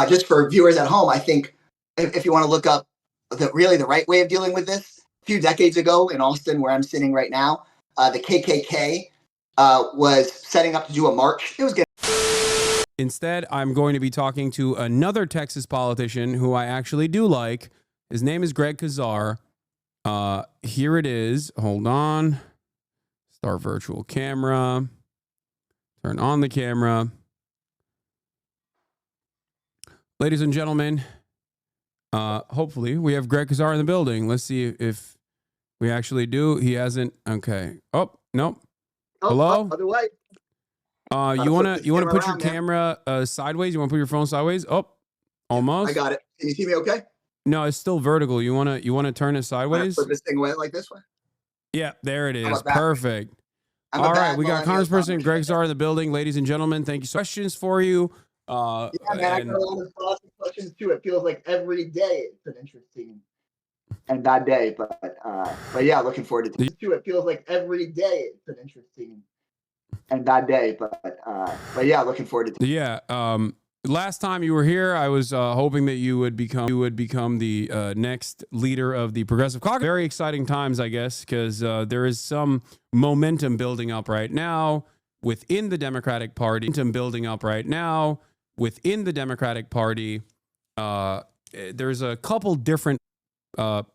just for viewers at home, I think if you want to look up the right way of dealing with this, a few decades ago in Austin, where I'm sitting right now, the KKK was setting up to do a march. It was good. Instead, I'm going to be talking to another Texas politician who I actually do like. His name is Greg Casar. Here it is. Hold on. Start virtual camera. Turn on the camera. Ladies and gentlemen, hopefully we have Greg Casar in the building. Let's see if we actually do. He hasn't. Okay. Oh, nope. Hello? Other way. You wanna put your camera sideways? You wanna put your phone sideways? Oh, almost. I got it. Can you see me okay? No, it's still vertical. You wanna turn it sideways? Flip this thing away like this way. Yeah, there it is. Perfect. All right, we got Congressperson Greg Casar in the building, ladies and gentlemen. Thank you. Questions for you. Yeah, man, I got a lot of thoughts and questions too. It feels like every day it's an interesting and bad day, but yeah, looking forward to it too. It feels like every day it's an interesting and bad day, but yeah, looking forward to it. Yeah. Last time you were here, I was hoping that you would become the next leader of the Progressive Caucus. Very exciting times, I guess, because there is some momentum building up right now within the Democratic Party. There's a couple different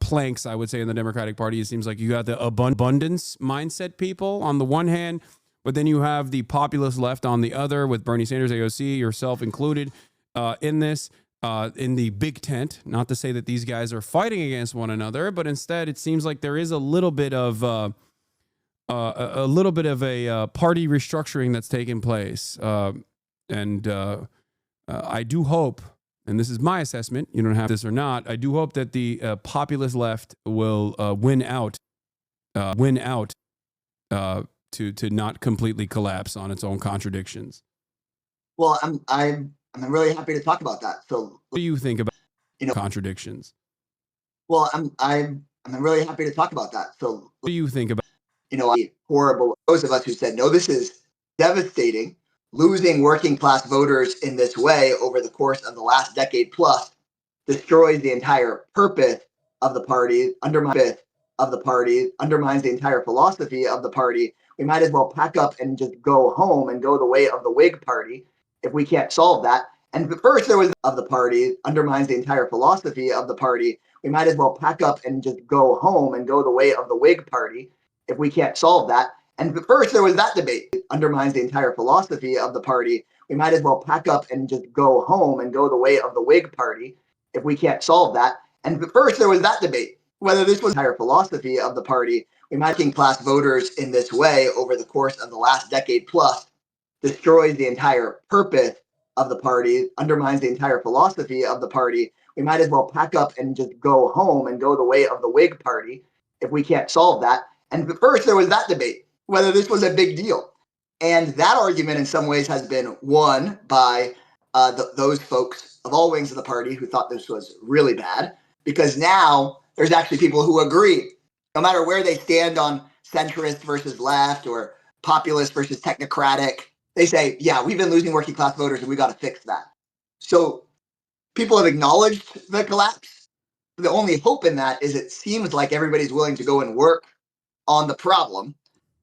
planks, I would say, in the Democratic Party. It seems like you got the abundance mindset people on the one hand, but then you have the populist left on the other, with Bernie Sanders, AOC, yourself included, in the big tent. Not to say that these guys are fighting against one another, but instead it seems like there is a little bit of a party restructuring that's taking place. I do hope, and this is my assessment, you don't have this or not, I do hope that the populist left will win out to not completely collapse on its own contradictions. Well, I'm really happy to talk about that. So, what do you think about contradictions? Well, I'm really happy to talk about that. So, what do you think about horrible? Those of us who said no, this is devastating. Losing working class voters in this way over the course of the last decade plus destroys the entire purpose of the party, undermines the entire philosophy of the party. We might as well pack up and just go home and go the way of the Whig Party if we can't solve that. And first there was of the party, undermines the entire philosophy of the party. We might as well pack up and just go home and go the way of the Whig Party if we can't solve that. And first there was that debate, undermines the entire philosophy of the party. We might as well pack up and just go home and go the way of the Whig Party if we can't solve that. And first there was that debate, whether this was the entire philosophy of the party. We might working class voters in this way over the course of the last decade plus destroys the entire purpose of the party, undermines the entire philosophy of the party. We might as well pack up and just go home and go the way of the Whig Party if we can't solve that. And first there was that debate, whether this was a big deal. And that argument in some ways has been won by those folks of all wings of the party who thought this was really bad, because now there's actually people who agree, no matter where they stand on centrist versus left or populist versus technocratic. They say, yeah, we've been losing working class voters and we got to fix that. So people have acknowledged the collapse. The only hope in that is it seems like everybody's willing to go and work on the problem.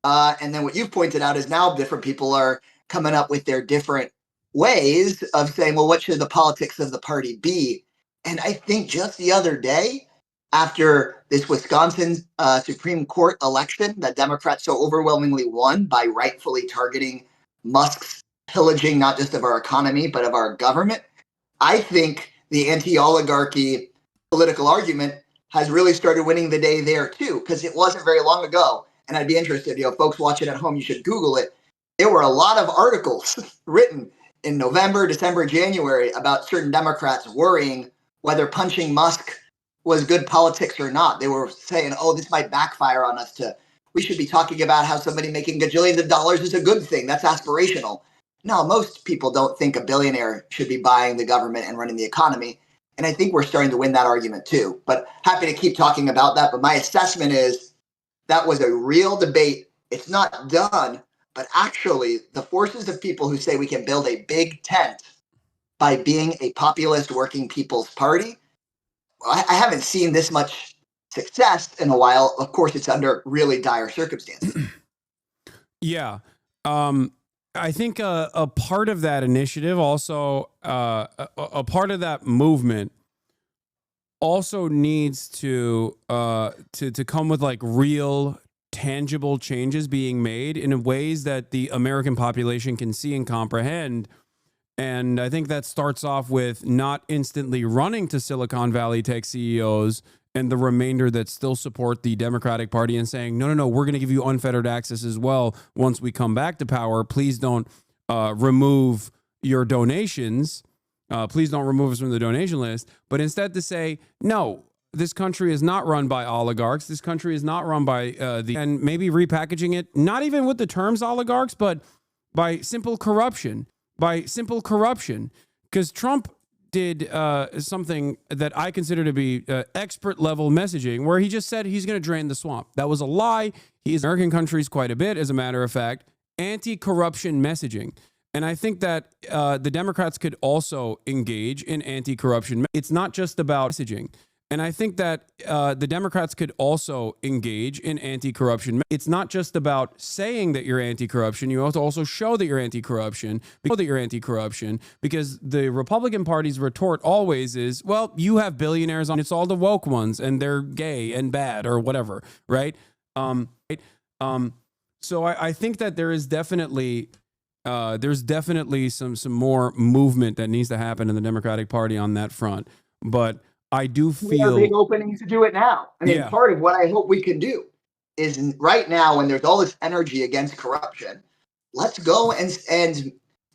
And then what you've pointed out is now different people are coming up with their different ways of saying, well, what should the politics of the party be? And I think just the other day, after this Wisconsin Supreme Court election that Democrats so overwhelmingly won by rightfully targeting Musk's pillaging not just of our economy, but of our government, I think the anti-oligarchy political argument has really started winning the day there too, because it wasn't very long ago. And I'd be interested, folks watching at home, you should Google it. There were a lot of articles written in November, December, January about certain Democrats worrying whether punching Musk was good politics or not. They were saying, oh, this might backfire on us. We should be talking about how somebody making gajillions of dollars is a good thing. That's aspirational. No, most people don't think a billionaire should be buying the government and running the economy. And I think we're starting to win that argument too. But happy to keep talking about that. But my assessment is that was a real debate. It's not done, but actually the forces of people who say we can build a big tent by being a populist working people's party. I haven't seen this much success in a while. Of course, it's under really dire circumstances. Yeah. I think a part of that initiative also, a part of that movement also needs to come with like real tangible changes being made in ways that the American population can see and comprehend. And I think that starts off with not instantly running to Silicon Valley tech CEOs and the remainder that still support the Democratic Party and saying, no, we're going to give you unfettered access as well once we come back to power. Please don't remove your donations. Please don't remove us from the donation list. But instead to say, no, this country is not run by oligarchs. This country is not run by and maybe repackaging it, not even with the terms oligarchs, but by simple corruption. Because Trump did something that I consider to be expert level messaging, where he just said he's going to drain the swamp. That was a lie. He's American countries quite a bit, as a matter of fact, anti-corruption messaging. And I think that the Democrats could also engage in anti-corruption. It's not just about messaging. And I think that the Democrats could also engage in anti-corruption. It's not just about saying that you're anti-corruption. You have to also show that you're anti-corruption, because the Republican Party's retort always is, well, you have billionaires on, it's all the woke ones and they're gay and bad or whatever, right? So I think that there is definitely some more movement that needs to happen in the Democratic Party on that front. But I do feel we have a big opening to do it now. I mean, part of what I hope we can do is right now, when there's all this energy against corruption, let's go and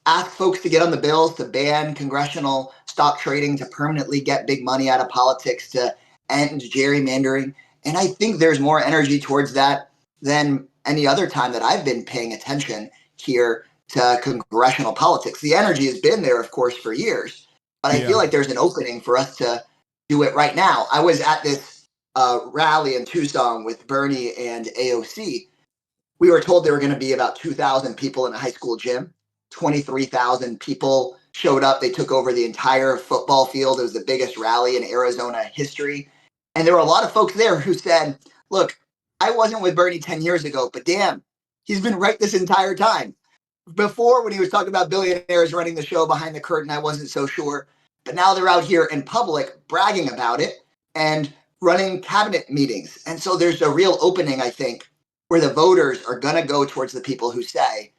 ask folks to get on the bills to ban congressional stock trading, to permanently get big money out of politics, to end gerrymandering. And I think there's more energy towards that than any other time that I've been paying attention here to congressional politics. The energy has been there, of course, for years, but I feel like there's an opening for us to do it right now. I was at this rally in Tucson with Bernie and AOC. We were told there were going to be about 2,000 people in a high school gym. 23,000 people showed up. They took over the entire football field. It was the biggest rally in Arizona history. And there were a lot of folks there who said, look, I wasn't with Bernie 10 years ago, but damn, he's been right this entire time. Before, when he was talking about billionaires running the show behind the curtain, I wasn't so sure. But now they're out here in public bragging about it and running cabinet meetings. And so there's a real opening, I think, where the voters are going to go towards the people who say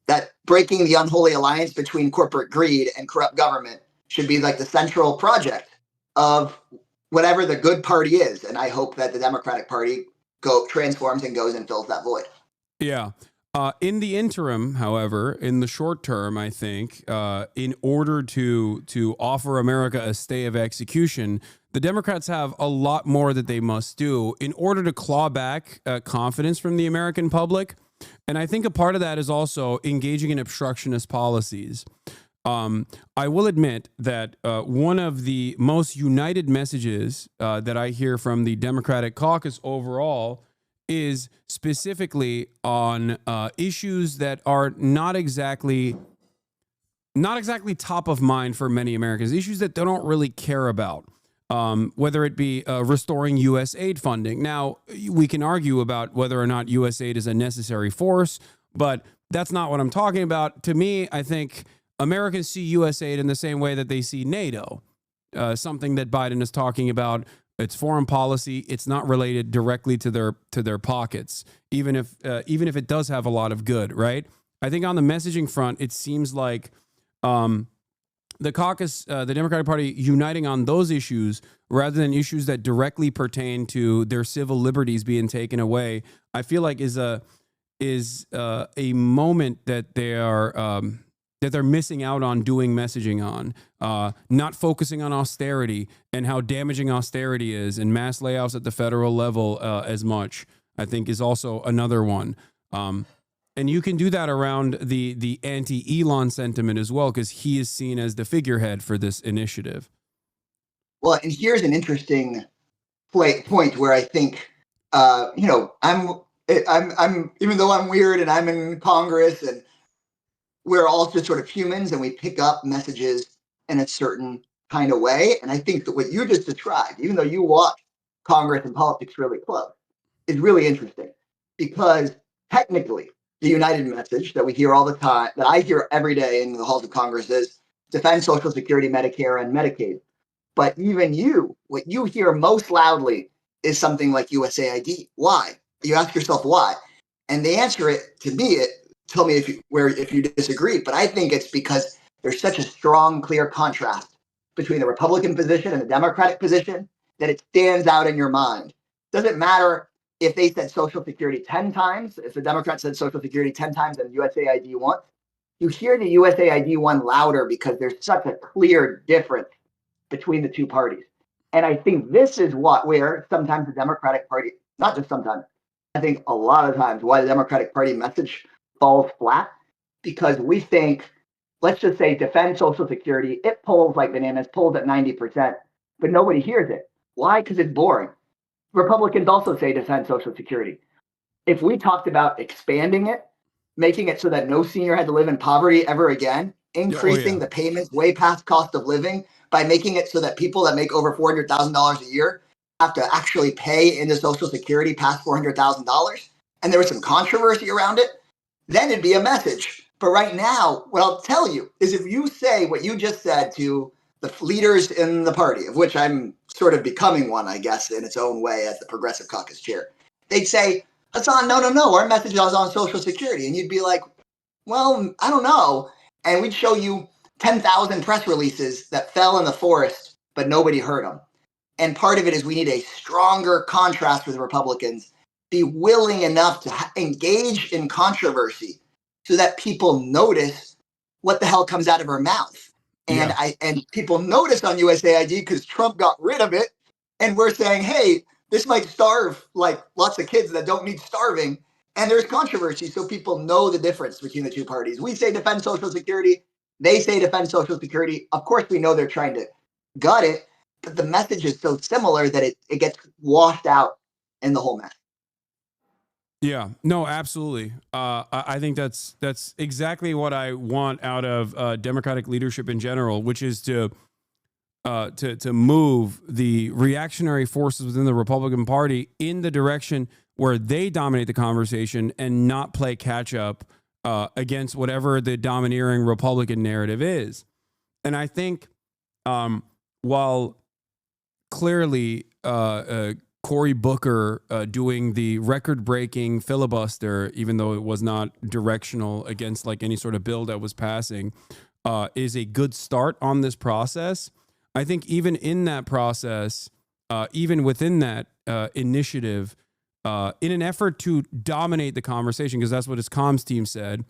that breaking the unholy alliance between corporate greed and corrupt government should be like the central project of whatever the good party is. And I hope that the Democratic Party transforms and goes and fills that void. Yeah. In the interim, however, in the short term, I think, in order to offer America a stay of execution, the Democrats have a lot more that they must do in order to claw back confidence from the American public. And I think a part of that is also engaging in obstructionist policies. I will admit that one of the most united messages that I hear from the Democratic caucus overall is specifically on issues that are not exactly top of mind for many Americans, issues that they don't really care about, whether it be restoring U.S. aid funding. Now, we can argue about whether or not U.S. aid is a necessary force, but that's not what I'm talking about. To me, I think Americans see U.S. aid in the same way that they see NATO, something that Biden is talking about. It's foreign policy. It's not related directly to their pockets, even if it does have a lot of good, right? I think on the messaging front, it seems like the caucus, the Democratic Party, uniting on those issues rather than issues that directly pertain to their civil liberties being taken away, I feel like is a moment that they are that they're missing out on doing messaging on, not focusing on austerity and how damaging austerity is, and mass layoffs at the federal level as much, I think is also another one. And you can do that around the anti-Elon sentiment as well, because he is seen as the figurehead for this initiative. Well, and here's an interesting point where I think, I'm even though I'm weird and I'm in Congress and we're all just sort of humans and we pick up messages in a certain kind of way. And I think that what you just described, even though you watch Congress and politics really close, is really interesting because technically the united message that we hear all the time, that I hear every day in the halls of Congress, is defend Social Security, Medicare, and Medicaid. But even what you hear most loudly is something like USAID. Why? You ask yourself why, and the answer it to me, tell me if you disagree. But I think it's because there's such a strong, clear contrast between the Republican position and the Democratic position that it stands out in your mind. Doesn't matter if they said Social Security 10 times, if the Democrats said Social Security 10 times and USAID once, you hear the USAID one louder because there's such a clear difference between the two parties. And I think this is where sometimes the Democratic Party, not just sometimes, I think a lot of times why the Democratic Party message falls flat, because we think, let's just say defend Social Security, it polls like bananas, polls at 90%, but nobody hears it. Why? Because it's boring. Republicans also say defend Social Security. If we talked about expanding it, making it so that no senior had to live in poverty ever again, increasing the payments way past cost of living by making it so that people that make over $400,000 a year have to actually pay into Social Security past $400,000, and there was some controversy around it, then it'd be a message. But right now, what I'll tell you is if you say what you just said to the leaders in the party, of which I'm sort of becoming one, I guess, in its own way as the Progressive Caucus chair, they'd say, Hasan, no, our message is on Social Security. And you'd be like, well, I don't know. And we'd show you 10,000 press releases that fell in the forest, but nobody heard them. And part of it is we need a stronger contrast with Republicans, be willing enough to engage in controversy so that people notice what the hell comes out of her mouth. And and people notice on USAID because Trump got rid of it. And we're saying, hey, this might starve like lots of kids that don't need starving. And there's controversy. So people know the difference between the two parties. We say defend Social Security. They say defend Social Security. Of course, we know they're trying to gut it, but the message is so similar that it gets washed out in the whole mess. Yeah, no, absolutely. I think that's exactly what I want out of Democratic leadership in general, which is to move the reactionary forces within the Republican Party in the direction where they dominate the conversation and not play catch up against whatever the domineering Republican narrative is. And I think while clearly Cory Booker doing the record-breaking filibuster, even though it was not directional against like any sort of bill that was passing, is a good start on this process. I think even in that process, even within that initiative, in an effort to dominate the conversation, because that's what his comms team said,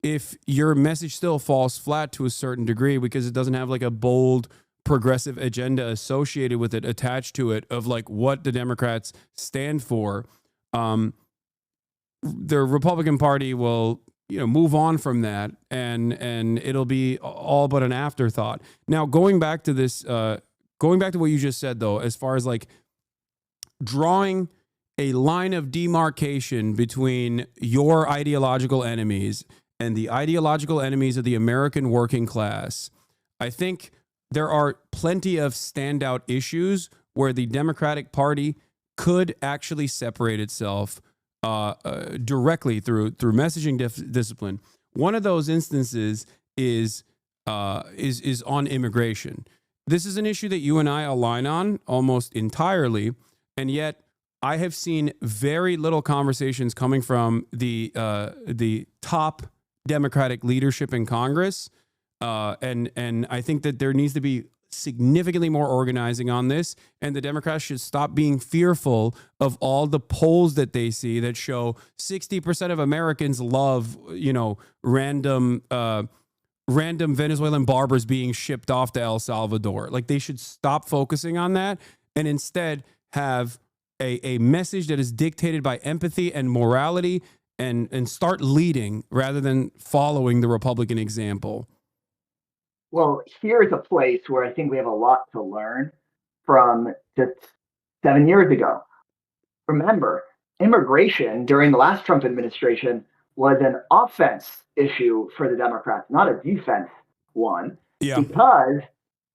if your message still falls flat to a certain degree because it doesn't have like a bold progressive agenda associated with it, attached to it, of like what the Democrats stand for, the Republican Party will move on from that, and it'll be all but an afterthought. Now, going back to what you just said, though, as far as like drawing a line of demarcation between your ideological enemies and the ideological enemies of the American working class, I think there are plenty of standout issues where the Democratic Party could actually separate itself directly through messaging discipline. One of those instances is on immigration. This is an issue that you and I align on almost entirely, and yet I have seen very little conversations coming from the top Democratic leadership in Congress. And I think that there needs to be significantly more organizing on this, and the Democrats should stop being fearful of all the polls that they see that show 60% of Americans love, random Venezuelan barbers being shipped off to El Salvador. Like, they should stop focusing on that and instead have a message that is dictated by empathy and morality, and start leading rather than following the Republican example. Well, here's a place where I think we have a lot to learn from just 7 years ago. Remember, immigration during the last Trump administration was an offense issue for the Democrats, not a defense one. Yeah. Because,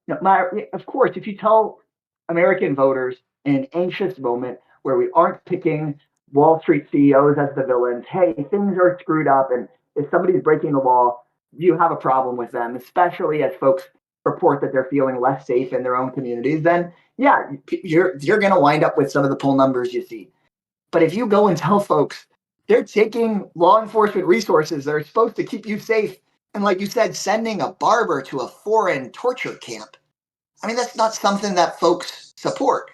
of course, if you tell American voters in an anxious moment where we aren't picking Wall Street CEOs as the villains, hey, things are screwed up, and if somebody's breaking the law, you have a problem with them, especially as folks report that they're feeling less safe in their own communities, then yeah, you're going to wind up with some of the poll numbers you see. But if you go and tell folks they're taking law enforcement resources that are supposed to keep you safe, and like you said, sending a barber to a foreign torture camp, I mean, that's not something that folks support.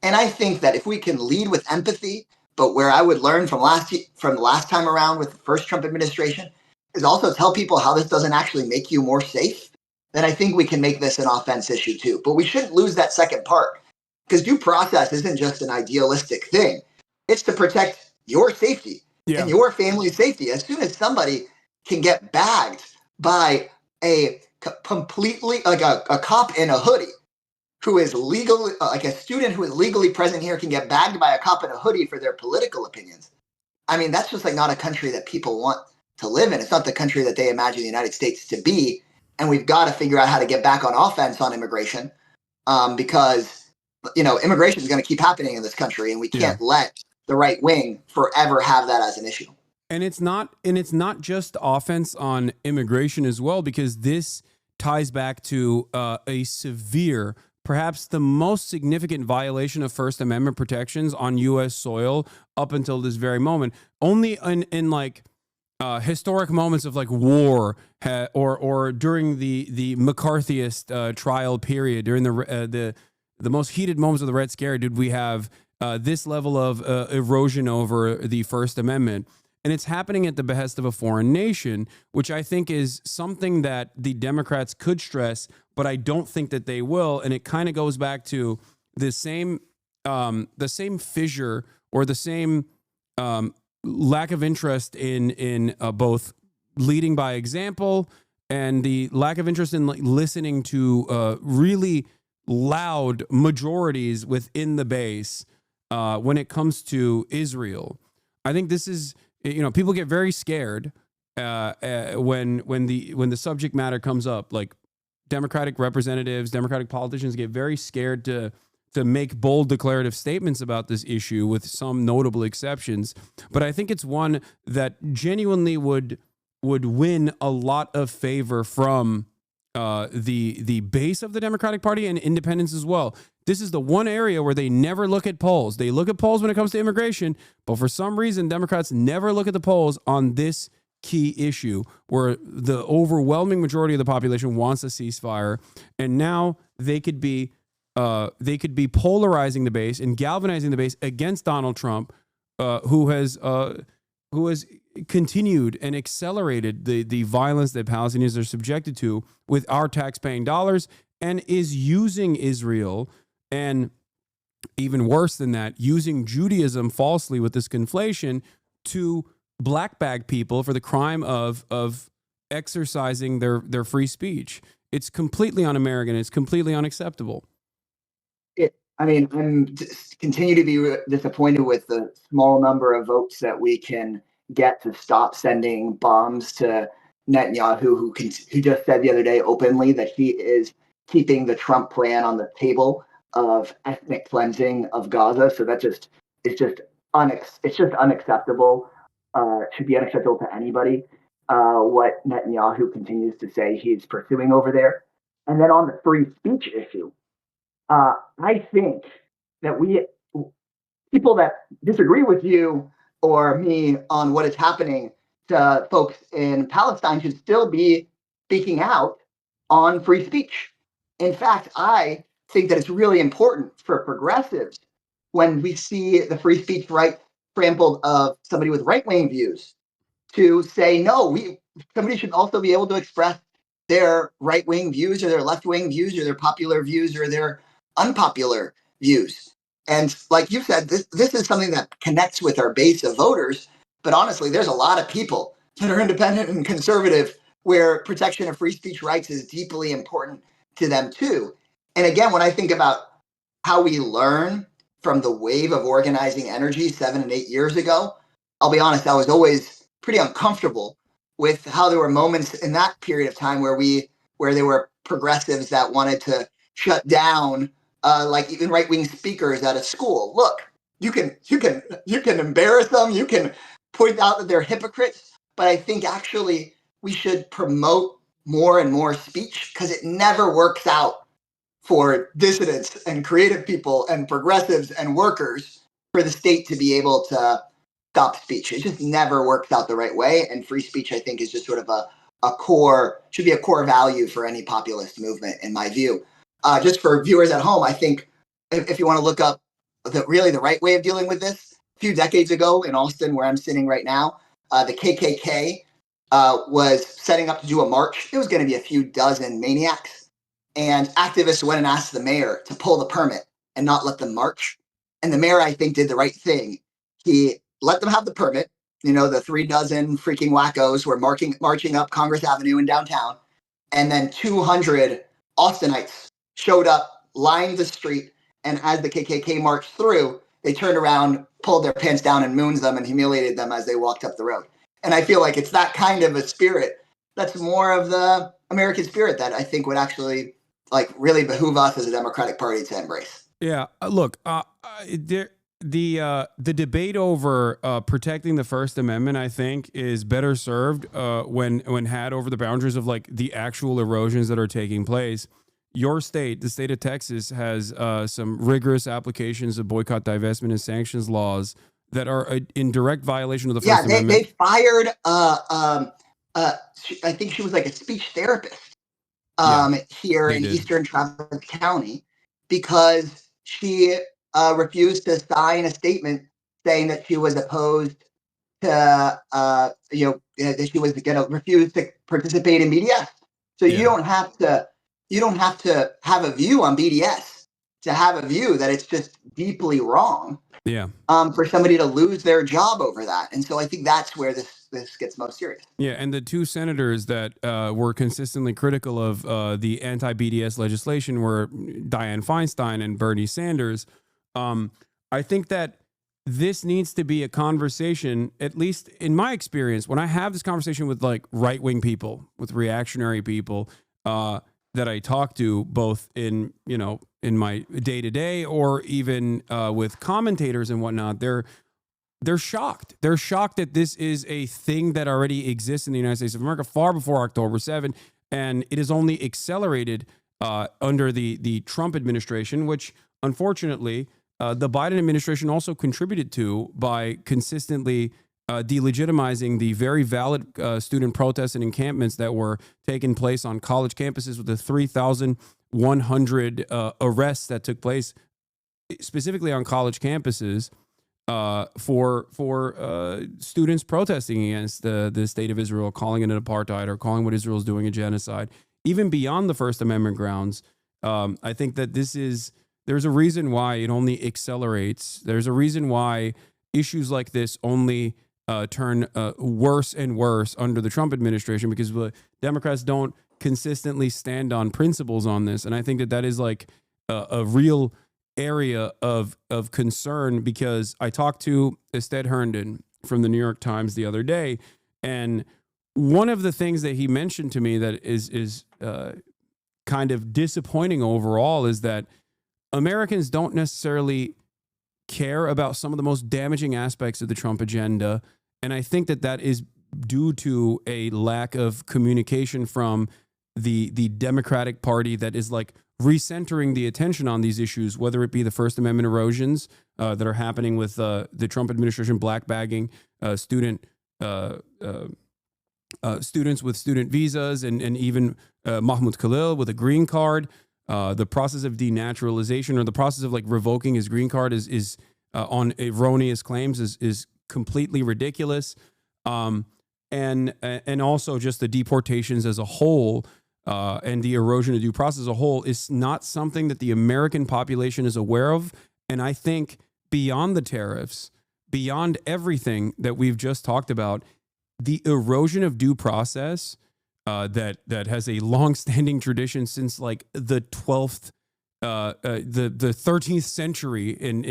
And I think that if we can lead with empathy, but where I would learn from the last time around with the first Trump administration is also tell people how this doesn't actually make you more safe, then I think we can make this an offense issue too. But we shouldn't lose that second part, because due process isn't just an idealistic thing. It's to protect your safety Yeah. and your family's safety. As soon as somebody can get bagged by a completely like a cop in a hoodie who is legally like a student who is legally present here can get bagged by a cop in a hoodie for their political opinions. I mean, that's just like not a country that people want to live in. It's not the country that they imagine the United States to be. And we've got to figure out how to get back on offense on immigration, because immigration is going to keep happening in this country, and we can't let the right wing forever have that as an issue. And it's not just offense on immigration as well, because this ties back to a severe, perhaps the most significant violation of First Amendment protections on U.S. soil up until this very moment. Only in like historic moments of like war or during the McCarthyist trial period, during the most heated moments of the Red Scare, did we have this level of erosion over the First Amendment. And it's happening at the behest of a foreign nation, which I think is something that the Democrats could stress, but I don't think that they will. And it kind of goes back to the same fissure or the same lack of interest in both leading by example and the lack of interest in listening to really loud majorities within the base when it comes to Israel. I think this is, people get very scared when the subject matter comes up. Like Democratic representatives, Democratic politicians get very scared to make bold declarative statements about this issue, with some notable exceptions. But I think it's one that genuinely would win a lot of favor from the base of the Democratic Party and independents as well. This is the one area where they never look at polls. They look at polls when it comes to immigration, but for some reason, Democrats never look at the polls on this key issue where the overwhelming majority of the population wants a ceasefire. And now they could be polarizing the base and galvanizing the base against Donald Trump, who has continued and accelerated the violence that Palestinians are subjected to with our tax-paying dollars, and is using Israel, and even worse than that, using Judaism falsely with this conflation to black bag people for the crime of exercising their free speech. It's completely un-American. It's completely unacceptable. I'm continue to be disappointed with the small number of votes that we can get to stop sending bombs to Netanyahu, who just said the other day openly that he is keeping the Trump plan on the table of ethnic cleansing of Gaza. So it's just unacceptable. Should be unacceptable to anybody. What Netanyahu continues to say he's pursuing over there. And then on the free speech issue, I think that people that disagree with you or me on what is happening to folks in Palestine should still be speaking out on free speech. In fact, I think that it's really important for progressives when we see the free speech right trampled of somebody with right-wing views to say, no, somebody should also be able to express their right-wing views or their left-wing views or their popular views or their unpopular views. And like you said, this is something that connects with our base of voters. But honestly, there's a lot of people that are independent and conservative where protection of free speech rights is deeply important to them too. And again, when I think about how we learn from the wave of organizing energy 7 and 8 years ago, I'll be honest, I was always pretty uncomfortable with how there were moments in that period of time where we where there were progressives that wanted to shut down like even right-wing speakers at a school. Look, you can embarrass them, you can point out that they're hypocrites, but I think actually we should promote more and more speech, because it never works out for dissidents and creative people and progressives and workers for the state to be able to stop speech. It just never works out the right way. And free speech, I think, is just sort of should be a core value for any populist movement, in my view. Just for viewers at home, I think if you want to look up the right way of dealing with this, a few decades ago in Austin, where I'm sitting right now, the KKK was setting up to do a march. There was going to be a few dozen maniacs, and activists went and asked the mayor to pull the permit and not let them march. And the mayor, I think, did the right thing. He let them have the permit. The 3 dozen freaking wackos were marching up Congress Avenue in downtown. And then 200 Austinites showed up, lined the street. And as the KKK marched through, they turned around, pulled their pants down and mooned them and humiliated them as they walked up the road. And I feel like it's that kind of a spirit that's more of the American spirit that I think would actually really behoove us as a Democratic Party to embrace. Yeah, look, the debate over protecting the First Amendment, I think, is better served when had over the boundaries of the actual erosions that are taking place. Your state, the state of Texas, has some rigorous applications of boycott, divestment, and sanctions laws that are in direct violation of the First Amendment. Yeah, they fired. I think she was a speech therapist here in Eastern Travis County because she refused to sign a statement saying that she was opposed to, that she was going to refuse to participate in BDS. So you don't have to have a view on BDS to have a view that it's just deeply wrong. Yeah. For somebody to lose their job over that. And so I think that's where this gets most serious. Yeah, and the 2 senators that were consistently critical of the anti-BDS legislation were Dianne Feinstein and Bernie Sanders. I think that this needs to be a conversation, at least in my experience, when I have this conversation with right-wing people, with reactionary people that I talk to, both in my day-to-day or even with commentators and whatnot, they're shocked. They're shocked that this is a thing that already exists in the United States of America far before October 7, and it is only accelerated under the Trump administration, which unfortunately the Biden administration also contributed to by consistently delegitimizing the very valid student protests and encampments that were taking place on college campuses, with the 3,100 arrests that took place specifically on college campuses for students protesting against the state of Israel, calling it an apartheid or calling what Israel is doing a genocide. Even beyond the First Amendment grounds, I think that there's a reason why it only accelerates. There's a reason why issues like this only turn worse and worse under the Trump administration, because the Democrats don't consistently stand on principles on this. And I think that is a real area of concern, because I talked to Ested Herndon from the New York Times the other day, and one of the things that he mentioned to me that is kind of disappointing overall is that Americans don't necessarily care about some of the most damaging aspects of the Trump agenda. And I think that is due to a lack of communication from the Democratic Party that is recentering the attention on these issues, whether it be the First Amendment erosions that are happening with the Trump administration black bagging students with student visas, and even Mahmoud Khalil with a green card. The process of denaturalization, or the process of revoking his green card is on erroneous claims is completely ridiculous. And also just the deportations as a whole and the erosion of due process as a whole is not something that the American population is aware of. And I think beyond the tariffs, beyond everything that we've just talked about, the erosion of due process that has a long-standing tradition since the 12th, the 13th century, and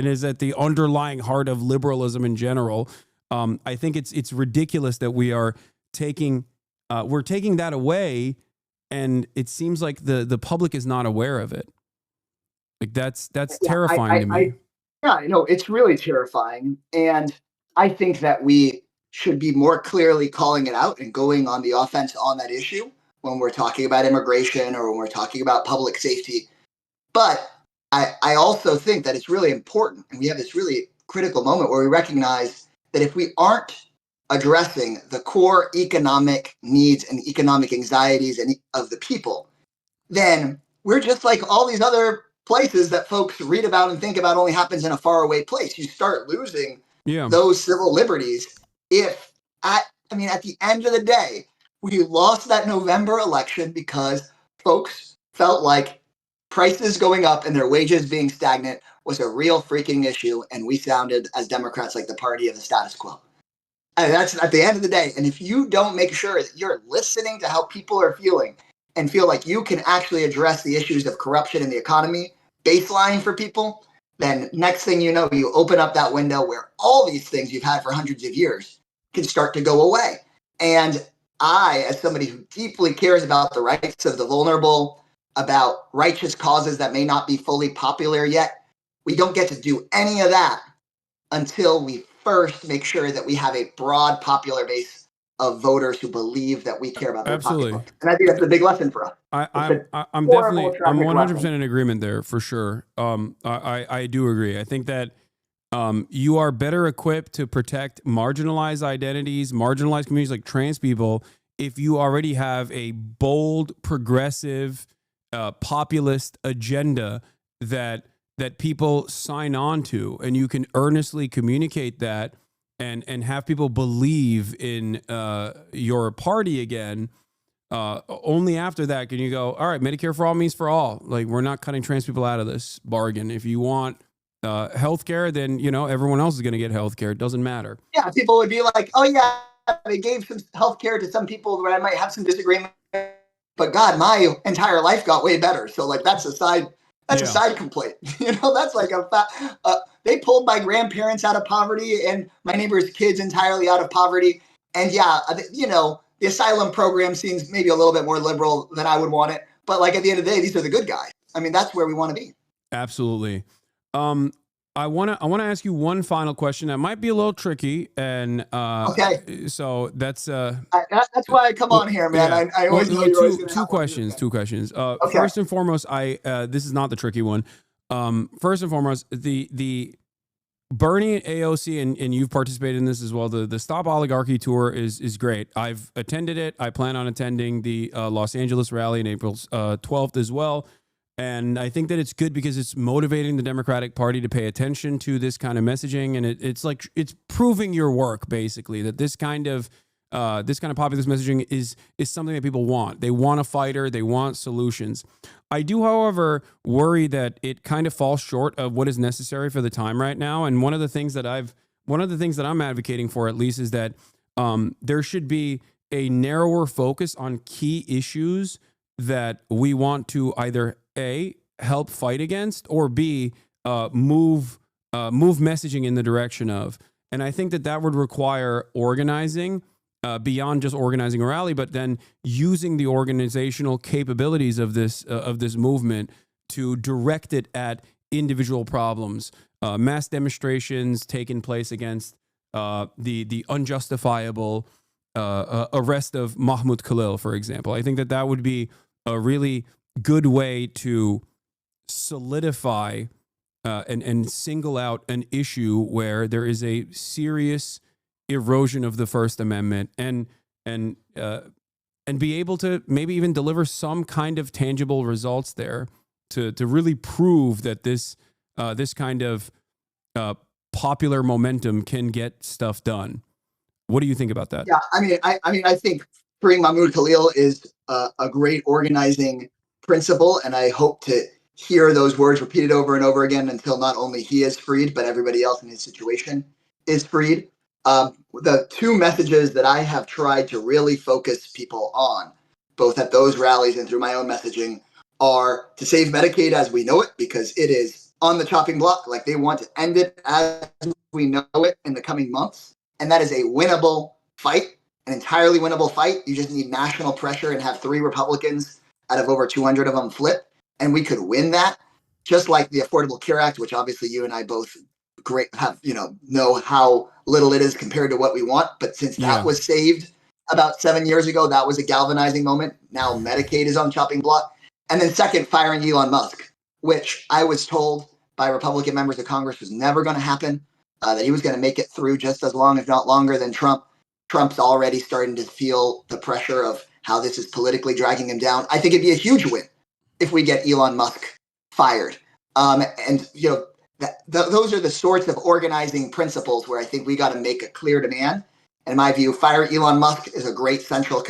is at the underlying heart of liberalism in general. I think it's ridiculous that we're taking that away and it seems like the public is not aware of it. Like that's Yeah, terrifying to me. yeah, I know it's really terrifying. And I think that we should be more clearly calling it out and going on the offense on that issue when we're talking about immigration or when we're talking about public safety. But I also think that it's really important, and we have this really critical moment where we recognize that if we aren't addressing the core economic needs and economic anxieties of the people, then we're just like all these other places that folks read about and think about only happens in a faraway place. You start losing Yeah, those civil liberties if at the end of the day, we lost that November election because folks felt like prices going up and their wages being stagnant was a real freaking issue, and we sounded as Democrats like the party of the status quo. And that's at the end of the day. And if you don't make sure that you're listening to how people are feeling and feel like you can actually address the issues of corruption in the economy, baseline for people, then next thing you know, you open up that window where all these things you've had for hundreds of years can start to go away. And I, as somebody who deeply cares about the rights of the vulnerable, about righteous causes that may not be fully popular yet, we don't get to do any of that until we first make sure that we have a broad popular base of voters who believe that we care about their absolutely. pocketbook. And I think that's a big lesson for us. I'm definitely I'm 100% in agreement there for sure. I do agree. I think that you are better equipped to protect marginalized identities, marginalized communities like trans people, if you already have a bold, progressive, populist agenda that people sign on to, and you can earnestly communicate that and have people believe in your party again. Only after that can you go, all right, Medicare for all means for all. Like, we're not cutting trans people out of this bargain. If you want healthcare, then everyone else is going to get healthcare. It doesn't matter. Yeah, people would be like, oh yeah, they gave some healthcare to some people where I might have some disagreement, but God, my entire life got way better. So like that's a side complaint. That's like they pulled my grandparents out of poverty and my neighbor's kids entirely out of poverty. And yeah, the asylum program seems maybe a little bit more liberal than I would want it. But like at the end of the day, these are the good guys. I mean, that's where we want to be. Absolutely. I want to ask you one final question that might be a little tricky, and okay. So that's that's why I come on here, man. Yeah. I always know you're always two questions. Two questions. Okay. First and foremost, this is not the tricky one. First and foremost, the Bernie and AOC, and you've participated in this as well. The Stop Oligarchy tour is great. I've attended it. I plan on attending the Los Angeles rally in April 12th as well. And I think that it's good because it's motivating the Democratic Party to pay attention to this kind of messaging, and it's proving your work, basically, that this kind of populist messaging is something that people want. They want a fighter. They want solutions. I do, however, worry that it kind of falls short of what is necessary for the time right now. And one of the things that I'm advocating for, at least, is that there should be a narrower focus on key issues that we want to either A, help fight against, or B, move messaging in the direction of. And I think that would require organizing beyond just organizing a rally, but then using the organizational capabilities of this movement to direct it at individual problems. Mass demonstrations taking place against the unjustifiable arrest of Mahmoud Khalil, for example. I think that would be a really good way to solidify and single out an issue where there is a serious erosion of the First Amendment, and be able to maybe even deliver some kind of tangible results there to really prove that this kind of popular momentum can get stuff done. What do you think about that? Yeah, I think freeing Mahmoud Khalil is a great organizing principle, and I hope to hear those words repeated over and over again until not only he is freed, but everybody else in his situation is freed. The two messages that I have tried to really focus people on, both at those rallies and through my own messaging, are to save Medicaid as we know it, because it is on the chopping block. Like, they want to end it as we know it in the coming months. And that is a winnable fight. an entirely winnable fight. You just need national pressure and have 3 Republicans out of over 200 of them flip, and we could win that. Just like the Affordable Care Act, which obviously you and I both know how little it is compared to what we want. But since that was saved about 7 years ago, that was a galvanizing moment. Now Medicaid is on chopping block. And then second, firing Elon Musk, which I was told by Republican members of Congress was never going to happen, that he was going to make it through just as long, if not longer, than Trump. Trump's already starting to feel the pressure of how this is politically dragging him down. I think it'd be a huge win if we get Elon Musk fired. And, those are the sorts of organizing principles where I think we got to make a clear demand. And in my view, fire Elon Musk is a great central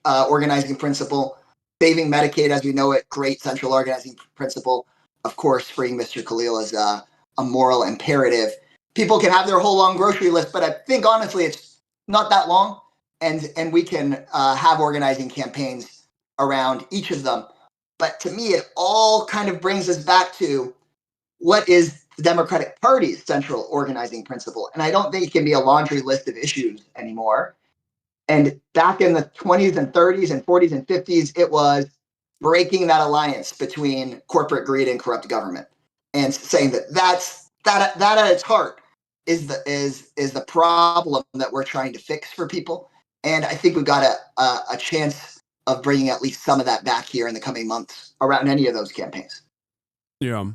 organizing principle. Saving Medicaid as we know it, great central organizing principle. Of course, freeing Mr. Khalil is a moral imperative. People can have their whole long grocery list, but I think honestly it's not that long. And we can have organizing campaigns around each of them. But to me, it all kind of brings us back to what is the Democratic Party's central organizing principle. And I don't think it can be a laundry list of issues anymore. And back in the 20s and 30s and 40s and 50s, it was breaking that alliance between corporate greed and corrupt government, and saying that at its heart is the problem that we're trying to fix for people. And I think we've got a chance of bringing at least some of that back here in the coming months around any of those campaigns. Yeah.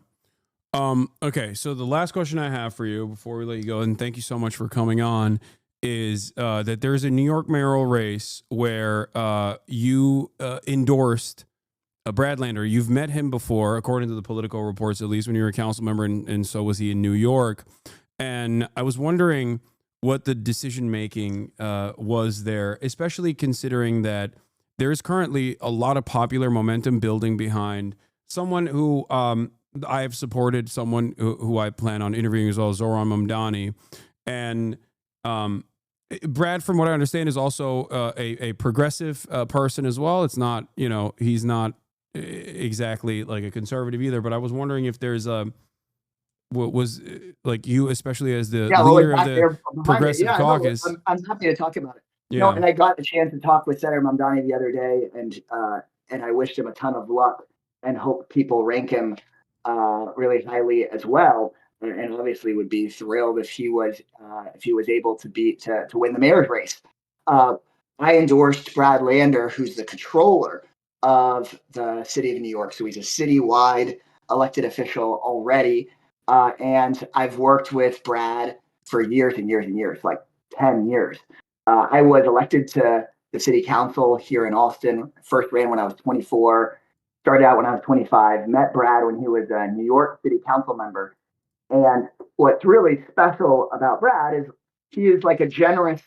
Okay. So the last question I have for you before we let you go, and thank you so much for coming on, is that there's a New York mayoral race where you endorsed Brad Lander. You've met him before, according to the political reports, at least when you were a council member, and so was he in New York. And I was wondering what the decision making was there, especially considering that there's currently a lot of popular momentum building behind someone who I have supported, someone who I plan on interviewing as well, Zohran Mamdani. And Brad, from what I understand, is also a progressive person as well. It's not, he's not exactly like a conservative either. But I was wondering if there's what was like you, especially as the leader of the Progressive Caucus. No, I'm happy to talk about it. Yeah. And I got a chance to talk with Senator Mamdani the other day, and I wished him a ton of luck and hope people rank him really highly as well. And obviously would be thrilled if he was able to win the mayor's race. I endorsed Brad Lander, who's the controller of the city of New York. So he's a citywide elected official already. And I've worked with Brad for years and years and years, like 10 years. I was elected to the city council here in Austin. First ran when I was 24, started out when I was 25, met Brad when he was a New York City Council member. And what's really special about Brad is he is like a generous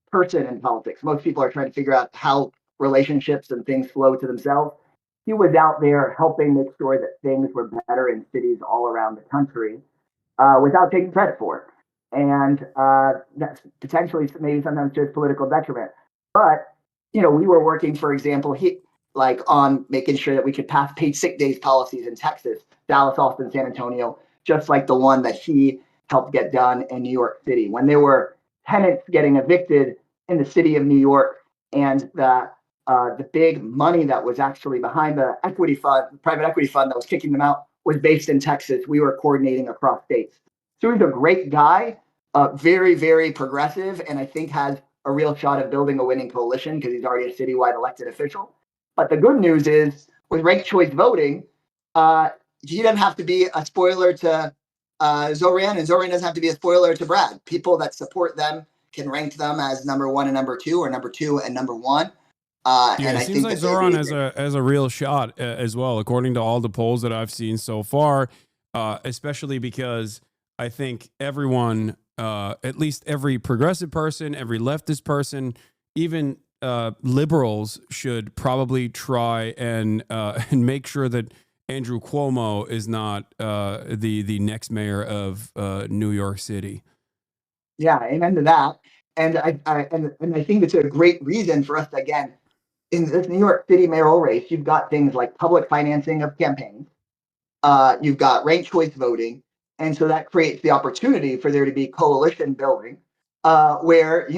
person in politics. Most people are trying to figure out how relationships and things flow to themselves. He was out there helping make sure that things were better in cities all around the country without taking credit for it. And that's potentially maybe sometimes to his political detriment. But, we were working, for example, on making sure that we could pass paid sick days policies in Texas, Dallas, Austin, San Antonio, just like the one that he helped get done in New York City. When there were tenants getting evicted in the city of New York, and the big money that was actually behind the equity fund, private equity fund that was kicking them out, was based in Texas. We were coordinating across states. So he's a great guy, very, very progressive, and I think has a real shot of building a winning coalition because he's already a citywide elected official. But the good news is with ranked choice voting, he doesn't have to be a spoiler to Zohran, and Zohran doesn't have to be a spoiler to Brad. People that support them can rank them as number 1 and number 2, or number 2 and number 1. And it seems like Zohran has a real shot as well, according to all the polls that I've seen so far, especially because I think everyone, at least every progressive person, every leftist person, even liberals should probably try and make sure that Andrew Cuomo is not the next mayor of New York City. Yeah, amen to that. And I think it's a great reason for us to, again, in this New York City mayoral race, you've got things like public financing of campaigns, you've got ranked choice voting, and so that creates the opportunity for there to be coalition building, where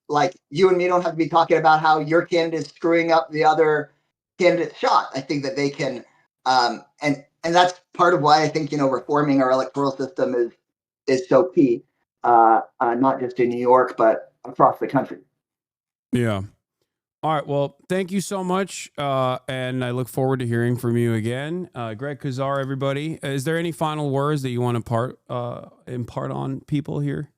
like you and me don't have to be talking about how your candidate is screwing up the other candidate's shot. I think that they can, and that's part of why I think reforming our electoral system is so key, not just in New York but across the country. Yeah. All right. Well, thank you so much. And I look forward to hearing from you again. Greg Casar, everybody. Is there any final words that you want to impart on people here?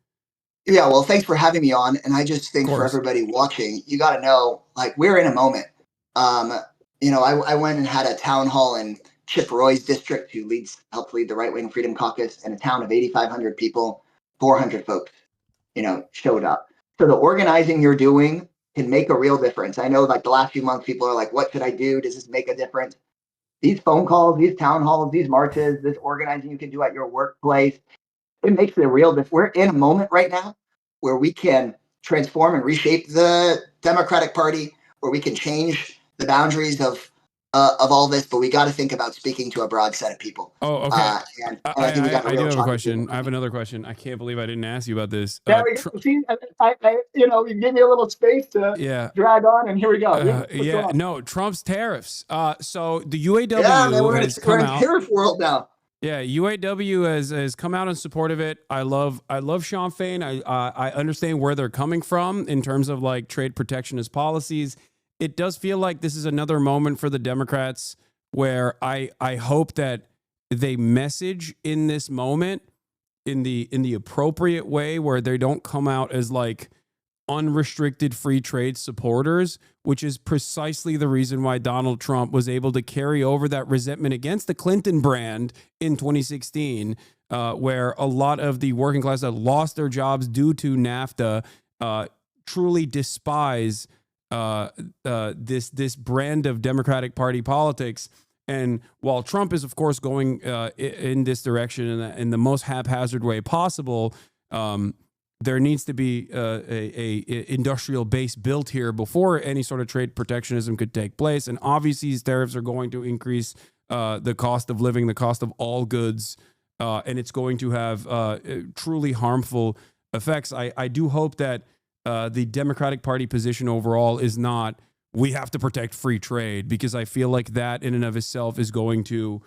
Yeah, well, thanks for having me on. And I just think for everybody watching, you got to know, like, we're in a moment. I went and had a town hall in Chip Roy's district, who helps lead the Right Wing Freedom Caucus, in a town of 8,500 people. 400 folks, showed up. So the organizing you're doing can make a real difference. I know, like, the last few months, people are like, what should I do? Does this make a difference? These phone calls, these town halls, these marches, this organizing you can do at your workplace, it makes a real difference. We're in a moment right now where we can transform and reshape the Democratic Party, where we can change the boundaries of all this, but we got to think about speaking to a broad set of people. Oh, okay. And I think we got a real do have a shot question. I have another question. I can't believe I didn't ask you about this. Yeah, see, you gave me a little space to drag on, and here we go. No, Trump's tariffs. So the UAW has come out. We're in tariff world now. Yeah, UAW has come out in support of it. I love Sean Fain. I understand where they're coming from in terms of like trade protectionist policies. It does feel like this is another moment for the Democrats where I hope that they message in this moment in the appropriate way, where they don't come out as like unrestricted free trade supporters, which is precisely the reason why Donald Trump was able to carry over that resentment against the Clinton brand in 2016, where a lot of the working class that lost their jobs due to NAFTA truly despise this brand of Democratic Party politics. And while Trump is, of course, going in this direction in the most haphazard way possible, there needs to be a industrial base built here before any sort of trade protectionism could take place. And obviously, these tariffs are going to increase the cost of living, the cost of all goods, and it's going to have truly harmful effects. I do hope that the Democratic Party position overall is not, we have to protect free trade, because I feel like that in and of itself is going to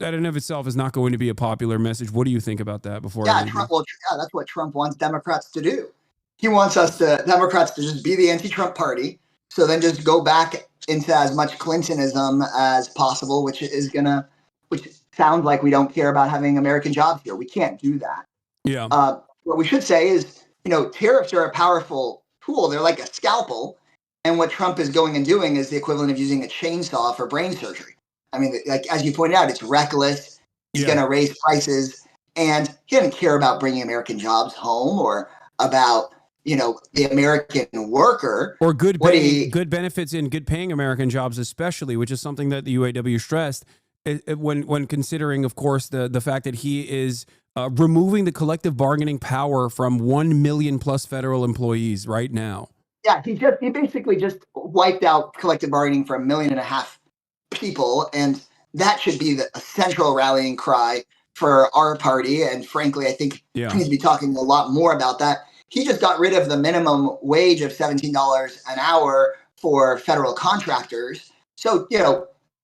that in and of itself is not going to be a popular message. What do you think about that? That's what Trump wants Democrats to do. He wants Democrats to just be the anti-Trump party. So then just go back into as much Clintonism as possible, which sounds like we don't care about having American jobs here. We can't do that. Yeah. What we should say is, tariffs are a powerful tool. They're like a scalpel. And what Trump is going and doing is the equivalent of using a chainsaw for brain surgery. I mean, like, as you pointed out, it's reckless. He's going to raise prices, and he doesn't care about bringing American jobs home or about, the American worker, or good benefits in good paying American jobs, especially, which is something that the UAW stressed when considering, of course, the fact that he is removing the collective bargaining power from 1 million plus federal employees right now. Yeah, he basically just wiped out collective bargaining for 1.5 million people, and that should be a central rallying cry for our party. And frankly, I think he needs to be talking a lot more about that. He just got rid of the minimum wage of $17 an hour for federal contractors. So,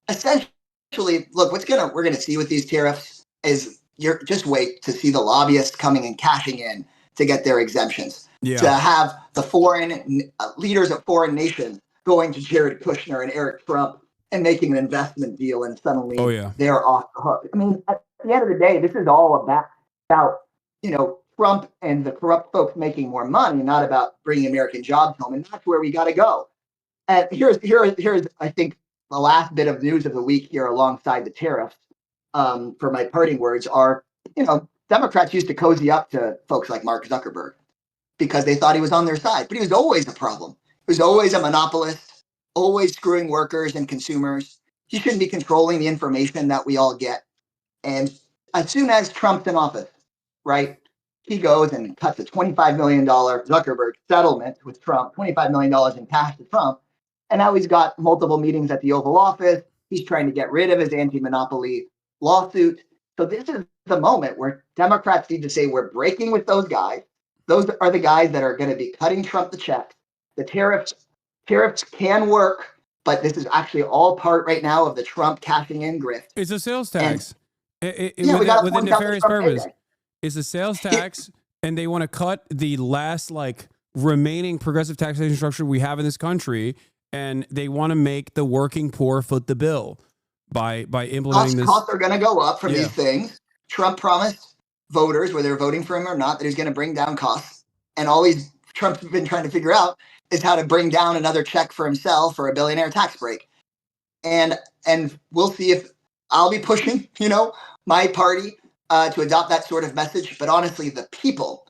essentially, look, we're gonna see with these tariffs is you're just wait to see the lobbyists coming and cashing in to get their exemptions. Yeah. To have the foreign leaders of foreign nations going to Jared Kushner and Eric Trump and making an investment deal, and suddenly they're off the hook. I mean, at the end of the day, this is all about Trump and the corrupt folks making more money, not about bringing American jobs home. And that's where we got to go. And here's I think the last bit of news of the week here, alongside the tariffs. For my parting words are, Democrats used to cozy up to folks like Mark Zuckerberg because they thought he was on their side, but he was always a problem. He was always a monopolist, always screwing workers and consumers. He shouldn't be controlling the information that we all get. And as soon as Trump's in office, right, he goes and cuts a $25 million Zuckerberg settlement with Trump, $25 million in cash to Trump. And now he's got multiple meetings at the Oval Office. He's trying to get rid of his anti-monopoly lawsuit. So this is the moment where Democrats need to say, we're breaking with those guys. those are the guys that are going to be cutting Trump the check. The tariffs can work, but this is actually all part right now of the Trump cashing in grift. It's a sales tax. Yeah, we got to with a point out the nefarious Trump purpose. payday. It's a sales tax, and they want to cut the last like remaining progressive taxation structure we have in this country, and they want to make the working poor foot the bill by implementing this. Costs are going to go up from these things. Trump promised voters, whether they're voting for him or not, that he's going to bring down costs. And all Trump's been trying to figure out is how to bring down another check for himself or a billionaire tax break. And we'll see if I'll be pushing, my party to adopt that sort of message. But honestly, the people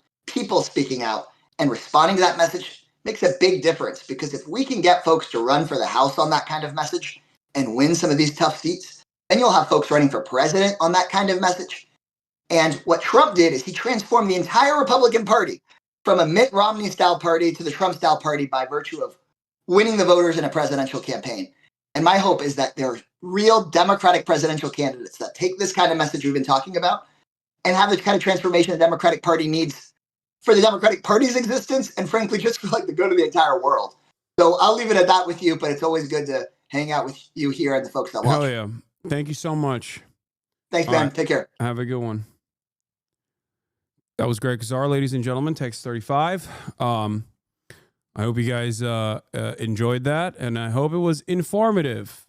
speaking out and responding to that message makes a big difference, because if we can get folks to run for the House on that kind of message and win some of these tough seats, then you'll have folks running for president on that kind of message. And what Trump did is he transformed the entire Republican Party from a Mitt Romney-style party to the Trump-style party by virtue of winning the voters in a presidential campaign. And my hope is that there are real Democratic presidential candidates that take this kind of message we've been talking about and have the kind of transformation the Democratic Party needs for the Democratic Party's existence and, frankly, just for like the good of the entire world. So I'll leave it at that with you, but it's always good to hang out with you here and the folks that watch. Hell yeah. Thank you so much. Thanks, man. Take care. Have a good one. That was Greg Casar, ladies and gentlemen, Text 35. I hope you guys enjoyed that, and I hope it was informative.